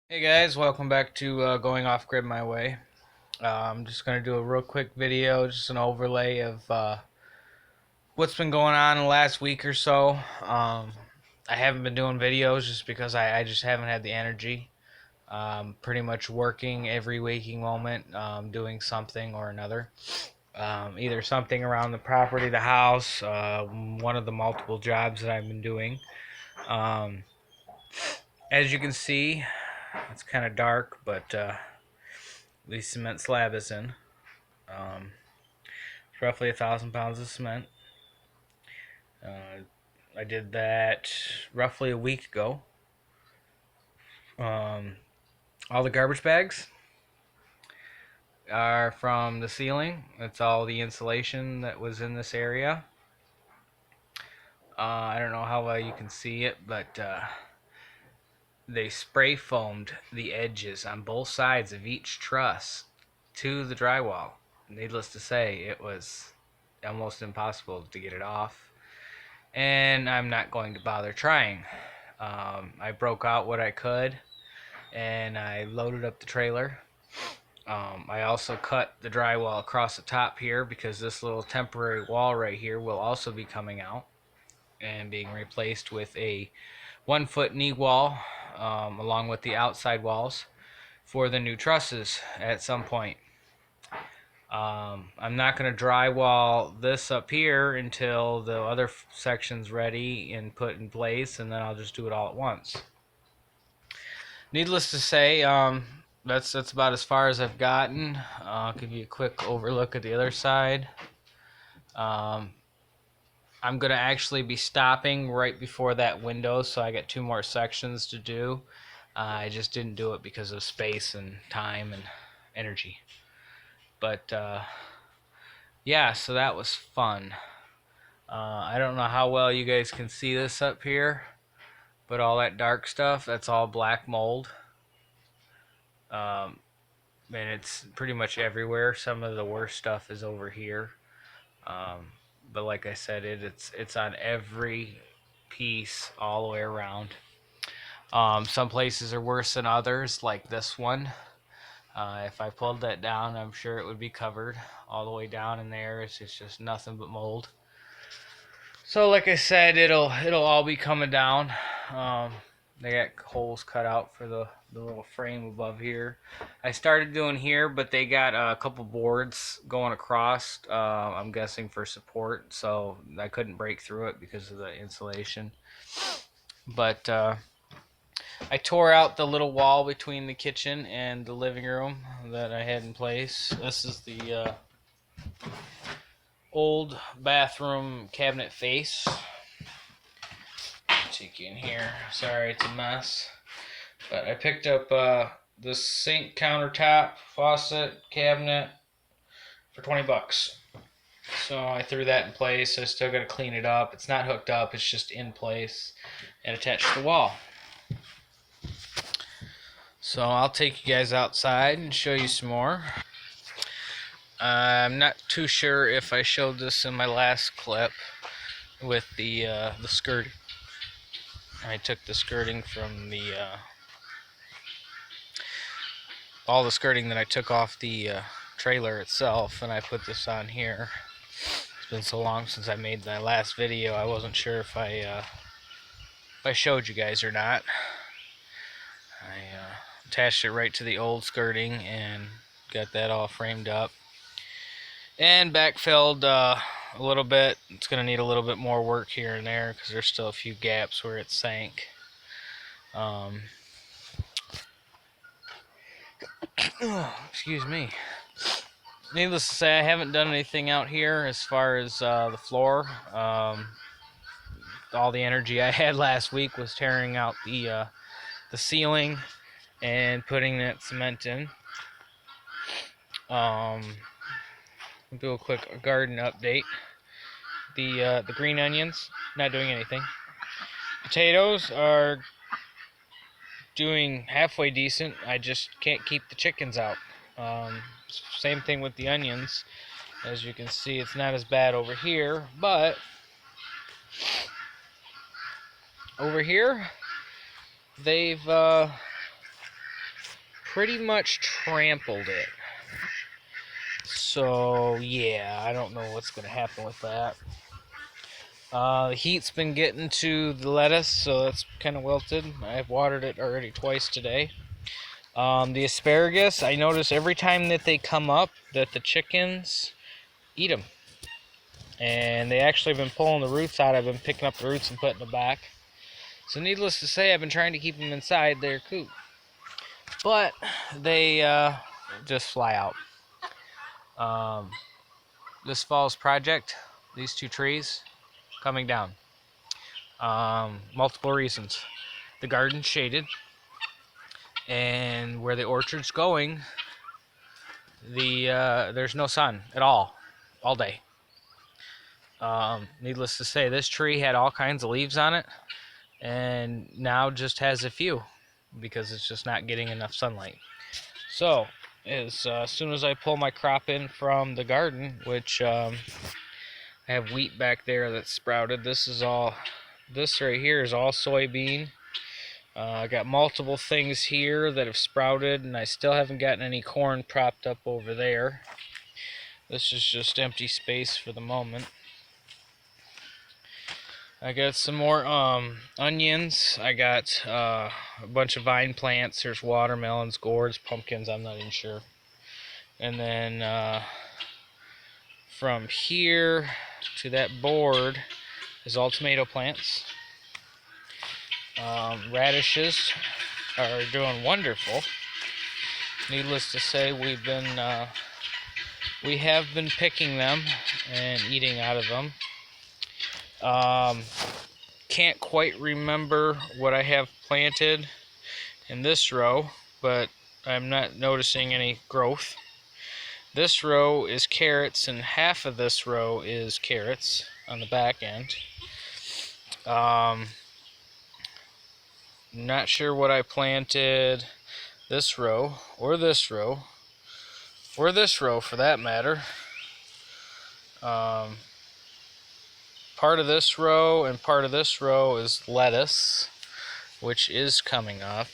Hey guys, welcome back to Going Off Grid My Way. I'm just going to do a real quick video, just an overlay of what's been going on in the last week or so. I haven't been doing videos just because I just haven't had the energy. Pretty much working every waking moment, doing something or another. Either something around the property, the house, one of the multiple jobs that I've been doing. Um, as you can see, it's kind of dark, but the cement slab is in. Um, it's roughly 1,000 pounds of cement. Uh, I did that roughly a week ago. Um, all the garbage bags are from the ceiling. That's all the insulation that was in this area. I don't know how well you can see it, but they spray foamed the edges on both sides of each truss to the drywall. Needless to say, it was almost impossible to get it off, and I'm not going to bother trying. I broke out what I could, and I loaded up the trailer. I also cut the drywall across the top here because this little temporary wall right here will also be coming out and being replaced with a 1 foot knee wall, along with the outside walls for the new trusses at some point. I'm not going to drywall this up here until the other section's ready and put in place, and then I'll just do it all at once. Needless to say, that's about as far as I've gotten. I'll give you a quick overlook at the other side. Um, I'm going to actually be stopping right before that window, so I got two more sections to do. I just didn't do it because of space and time and energy. But yeah, so that was fun. I don't know how well you guys can see this up here, but all that dark stuff, that's all black mold. Um, and it's pretty much everywhere. Some of the worst stuff is over here. Um, but like I said, it's on every piece all the way around. Some places are worse than others, like this one. If I pulled that down, I'm sure it would be covered all the way down in there. It's just nothing but mold. So, like I said, it'll all be coming down. They got holes cut out for the little frame above here. I started doing here, but they got a couple boards going across. I'm guessing for support, so I couldn't break through it because of the insulation. But I tore out the little wall between the kitchen and the living room that I had in place. This is the old bathroom cabinet face. Take you in here. Sorry, it's a mess. But I picked up this sink countertop faucet cabinet for 20 bucks. So I threw that in place. I still got to clean it up. It's not hooked up, it's just in place and attached to the wall. So I'll take you guys outside and show you some more. I'm not too sure if I showed this in my last clip with the skirting. I took the skirting from the all the skirting that I took off the trailer itself, and I put this on here. It's been so long since I made my last video, I wasn't sure if I showed you guys or not. I attached it right to the old skirting and got that all framed up and backfilled a little bit. It's going to need a little bit more work here and there because there's still a few gaps where it sank. Excuse me. Needless to say, I haven't done anything out here as far as the floor. All the energy I had last week was tearing out the ceiling and putting that cement in. I'll do a quick garden update. The green onions, not doing anything. Potatoes are doing halfway decent. I just can't keep the chickens out. Same thing with the onions. As you can see, it's not as bad over here, but over here they've pretty much trampled it. So yeah, I don't know what's going to happen with that. The heat's been getting to the lettuce, so it's kind of wilted. I've watered it already twice today. The asparagus, I notice every time that they come up that the chickens eat them. And they actually have been pulling the roots out. I've been picking up the roots and putting them back. So needless to say, I've been trying to keep them inside their coop. But they just fly out. This fall's project, these two trees, coming down. Multiple reasons. The garden's shaded, and where the orchard's going, there's no sun at all day. Needless to say, this tree had all kinds of leaves on it, and now just has a few because it's just not getting enough sunlight. So, as soon as I pull my crop in from the garden, which I have wheat back there that's sprouted. This right here is all soybean. I got multiple things here that have sprouted, and I still haven't gotten any corn propped up over there. This is just empty space for the moment. I got some more onions. I got a bunch of vine plants. There's watermelons, gourds, pumpkins, I'm not even sure. And then from here to that board is all tomato plants. Radishes are doing wonderful. Needless to say, we have been picking them and eating out of them. Can't quite remember what I have planted in this row, but I'm not noticing any growth. This row is carrots, and half of this row is carrots on the back end. Not sure what I planted this row, or this row, or this row for that matter. Part of this row and part of this row is lettuce, which is coming up.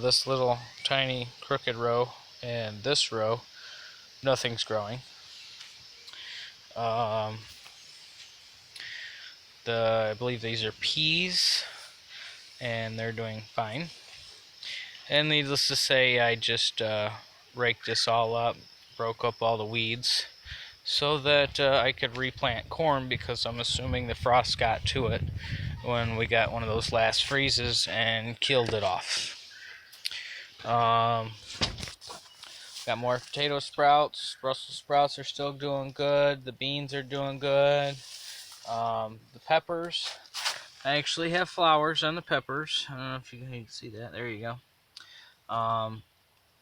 This little tiny crooked row and this row, nothing's growing. I believe these are peas, and they're doing fine. And needless to say, I just raked this all up, broke up all the weeds, so that I could replant corn, because I'm assuming the frost got to it when we got one of those last freezes and killed it off. Got more potato sprouts. Brussels sprouts are still doing good. The beans are doing good. The peppers, I actually have flowers on the peppers. I don't know if you can see that. There you go. I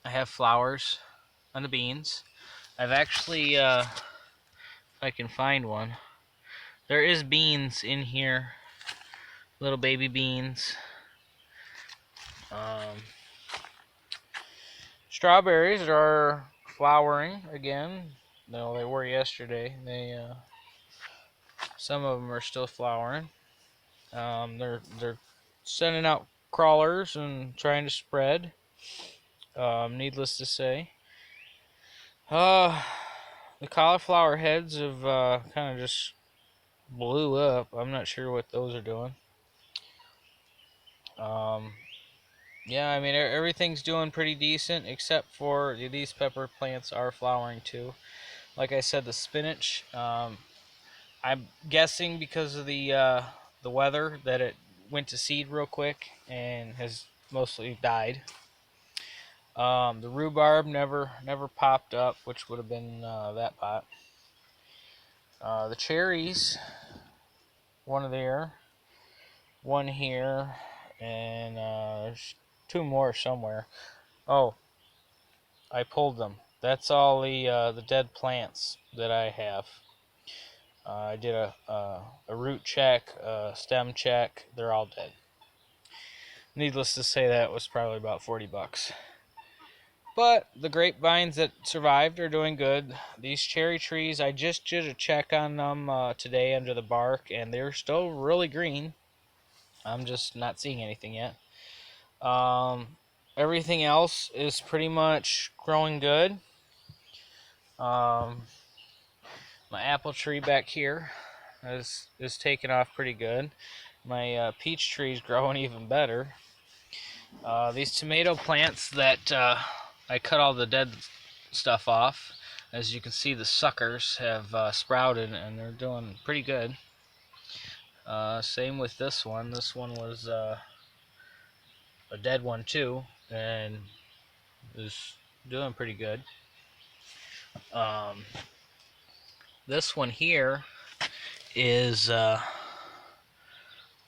have flowers on the beans. I've actually, if I can find one, there is beans in here, little baby beans. Strawberries are flowering again. No, they were yesterday. Some of them are still flowering. They're sending out crawlers and trying to spread. Needless to say, the cauliflower heads have kind of just blew up. I'm not sure what those are doing. Yeah, I mean, everything's doing pretty decent, except for these pepper plants are flowering too. Like I said, the spinach, I'm guessing because of the weather that it went to seed real quick and has mostly died. The rhubarb never popped up, which would have been that pot. The cherries, one there, one here, and there's two more somewhere. Oh, I pulled them. That's all the dead plants that I have. I did a root check, a stem check. They're all dead. Needless to say, that was probably about $40. But the grapevines that survived are doing good. These cherry trees, I just did a check on them today under the bark, and they're still really green. I'm just not seeing anything yet. everything else is pretty much growing good. My apple tree back here is taking off pretty good. My peach tree is growing even better. These tomato plants that I cut all the dead stuff off, as you can see, the suckers have sprouted and they're doing pretty good. Same with this one. This one was a dead one too, and is doing pretty good. This one here is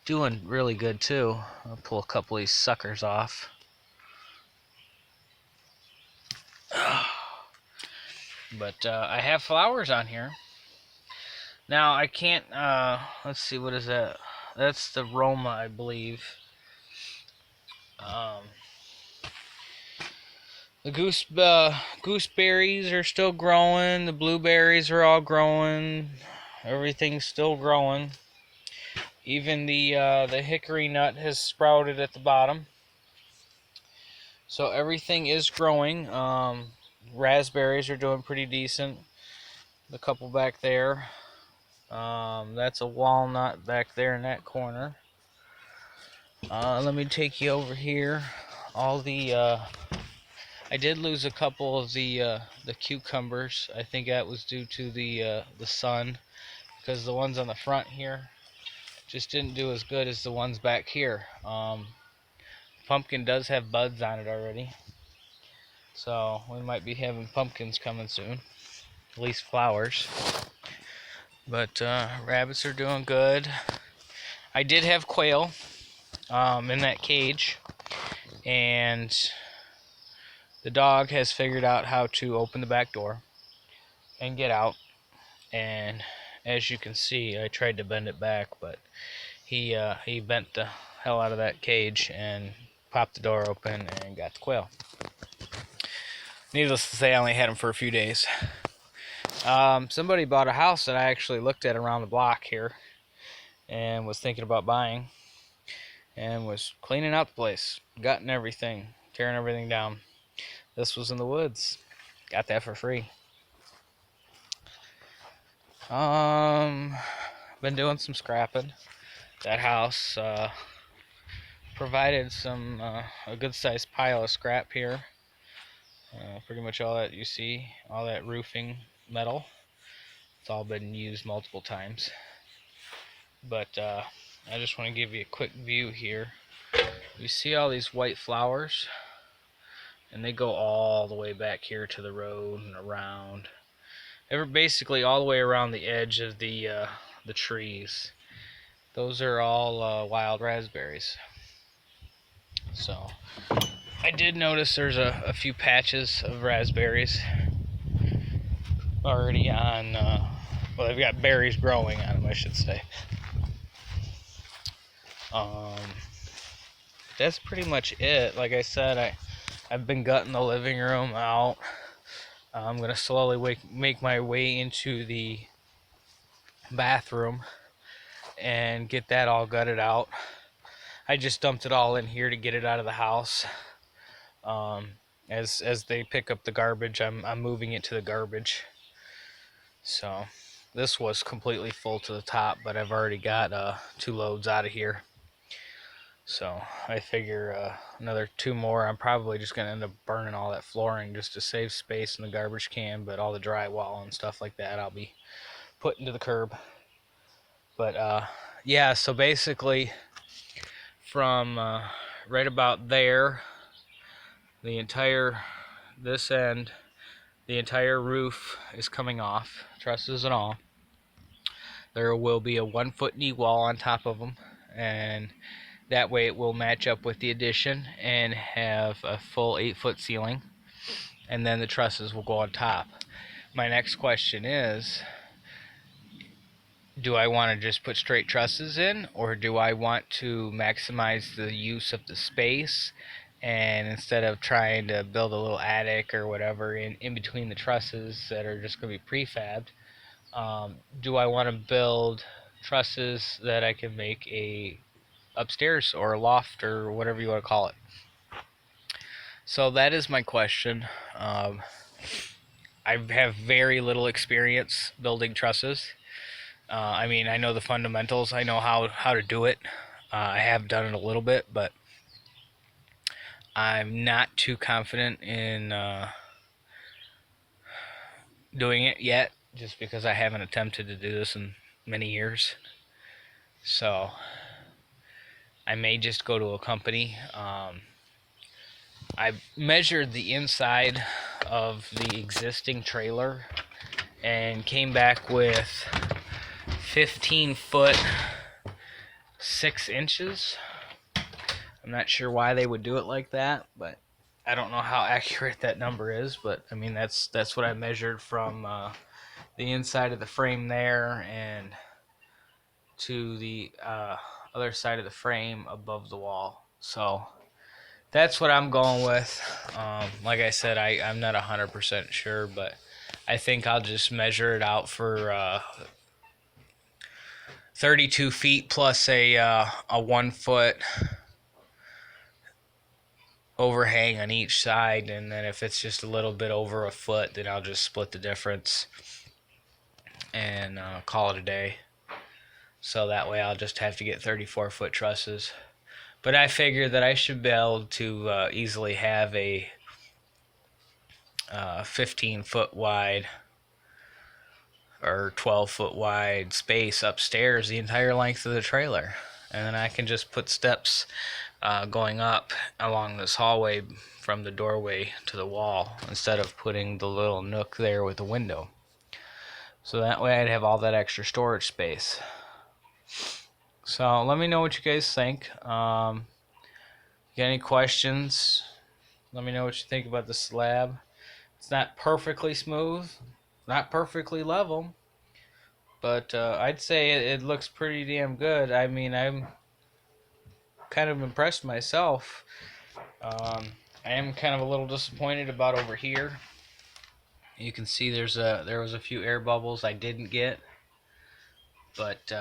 doing really good too. I'll pull a couple of these suckers off. But I have flowers on here. Now I can't, let's see, what is that? That's the Roma, I believe. The gooseberries are still growing. The blueberries are all growing. Everything's still growing. Even the hickory nut has sprouted at the bottom. So everything is growing. Raspberries are doing pretty decent. The couple back there. That's a walnut back there in that corner. Let me take you over here. All the I did lose a couple of the cucumbers. I think that was due to the sun, because the ones on the front here just didn't do as good as the ones back here. Pumpkin does have buds on it already, so we might be having pumpkins coming soon, at least flowers. But rabbits are doing good. I did have quail in that cage, and the dog has figured out how to open the back door and get out. And as you can see, I tried to bend it back, but he bent the hell out of that cage and popped the door open and got the quail. Needless to say, I only had him for a few days. Somebody bought a house that I actually looked at around the block here and was thinking about buying, and was cleaning out the place, gutting everything, tearing everything down. This was in the woods. Got that for free. Been doing some scrapping. That house provided some a good sized pile of scrap here. Pretty much all that you see, all that roofing metal, it's all been used multiple times. But I just want to give you a quick view here. You see all these white flowers, and they go all the way back here to the road and around. They're basically all the way around the edge of the trees. Those are all wild raspberries. So I did notice there's a few patches of raspberries already on, well, they've got berries growing on them, I should say. That's pretty much it. Like I said, I've been gutting the living room out. I'm going to slowly make my way into the bathroom and get that all gutted out. I just dumped it all in here to get it out of the house. As they pick up the garbage, I'm moving it to the garbage. So this was completely full to the top, but I've already got 2 loads out of here. So I figure another 2 more. I'm probably just going to end up burning all that flooring just to save space in the garbage can, but all the drywall and stuff like that I'll be putting to the curb. But yeah, so basically from right about there, this end, the entire roof is coming off, trusses and all. There will be a 1-foot knee wall on top of them, and that way it will match up with the addition and have a full 8-foot ceiling, and then the trusses will go on top. My next question is, do I want to just put straight trusses in, or do I want to maximize the use of the space, and instead of trying to build a little attic or whatever in between the trusses that are just going to be prefabbed, do I want to build trusses that I can make a upstairs or a loft or whatever you want to call it? So that is my question. I have very little experience building trusses. I mean, I know the fundamentals. I know how to do it. I have done it a little bit, but I'm not too confident in doing it yet, just because I haven't attempted to do this in many years. So I may just go to a company. I measured the inside of the existing trailer and came back with 15 foot 6 inches. I'm not sure why they would do it like that, but I don't know how accurate that number is. But I mean, that's what I measured from the inside of the frame there and to the other side of the frame above the wall. So that's what I'm going with. Like I said, I'm not 100% sure, but I think I'll just measure it out for 32 feet plus a 1 foot overhang on each side, and then if it's just a little bit over a foot, then I'll just split the difference and call it a day. So that way I'll just have to get 34-foot trusses. But I figure that I should be able to easily have a 15-foot wide or 12-foot wide space upstairs the entire length of the trailer. And then I can just put steps going up along this hallway from the doorway to the wall instead of putting the little nook there with the window. So that way I'd have all that extra storage space. So let me know what you guys think. Got any questions? Let me know what you think about the slab. It's not perfectly smooth, not perfectly level, but I'd say it looks pretty damn good. I mean, I'm kind of impressed myself. I am kind of a little disappointed about over here. You can see there was a few air bubbles I didn't get, but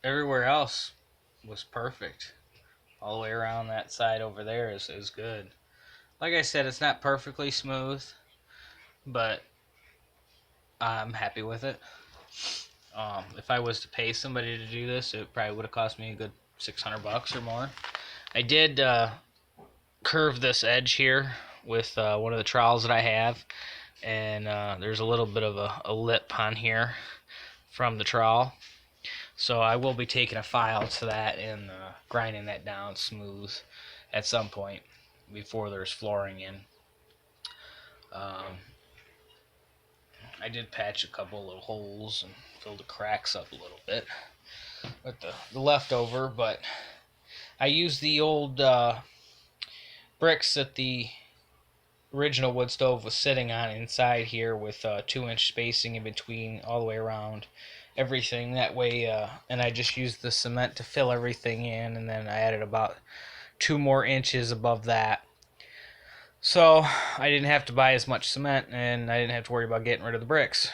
everywhere else was perfect. All the way around that side over there is good. Like I said, it's not perfectly smooth, but I'm happy with it. If I was to pay somebody to do this, it probably would have cost me a good $600 or more. I did curve this edge here with one of the trowels that I have, and there's a little bit of a lip on here from the trowel. So I will be taking a file to that and grinding that down smooth at some point before there's flooring in. I did patch a couple little holes and fill the cracks up a little bit with the leftover, but I used the old bricks that the original wood stove was sitting on inside here with 2-inch spacing in between all the way around everything. That way, and I just used the cement to fill everything in, and then I added about 2 more inches above that. So I didn't have to buy as much cement, and I didn't have to worry about getting rid of the bricks.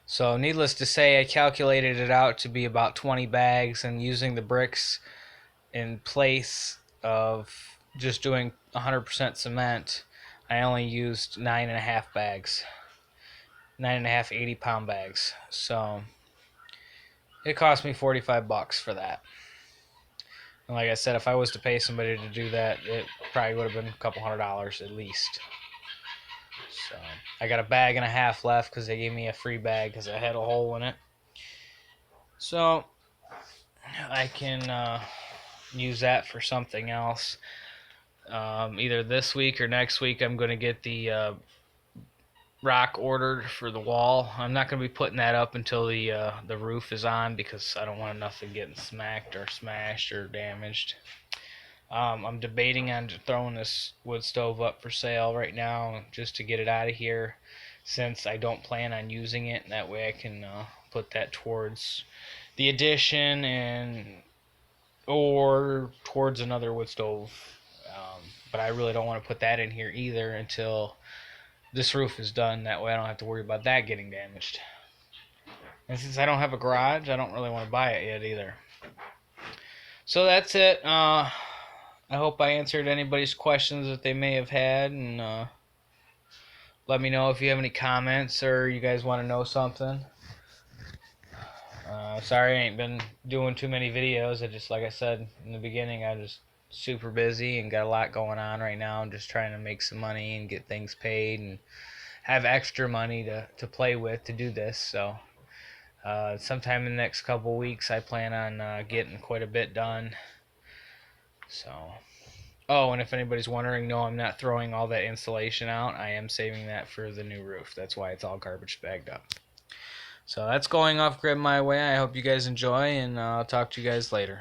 So needless to say, I calculated it out to be about 20 bags, and using the bricks in place of just doing 100% cement, I only used 9.5 bags. 9.5 80-pound bags. So it cost me $45 for that. And like I said, if I was to pay somebody to do that, it probably would have been a couple $100 at least. So I got a bag and a half left because they gave me a free bag because I had a hole in it. So I can use that for something else. Either this week or next week, I'm going to get the rock ordered for the wall. I'm not going to be putting that up until the roof is on because I don't want nothing getting smacked or smashed or damaged. I'm debating on throwing this wood stove up for sale right now just to get it out of here, since I don't plan on using it. And that way I can put that towards the addition or towards another wood stove. But I really don't want to put that in here either until this roof is done. That way I don't have to worry about that getting damaged. And since I don't have a garage, I don't really want to buy it yet either. So that's it. I I hope I answered anybody's questions that they may have had, and let me know if you have any comments or you guys want to know something. Sorry I ain't been doing too many videos. Like I said in the beginning, I'm just super busy and got a lot going on right now. I'm just trying to make some money and get things paid and have extra money to play with to do this. So sometime in the next couple weeks, I plan on getting quite a bit done. So, oh, and if anybody's wondering, no, I'm not throwing all that insulation out. I am saving that for the new roof. That's why it's all garbage bagged up. So that's going off grid my way. I hope you guys enjoy, and I'll talk to you guys later.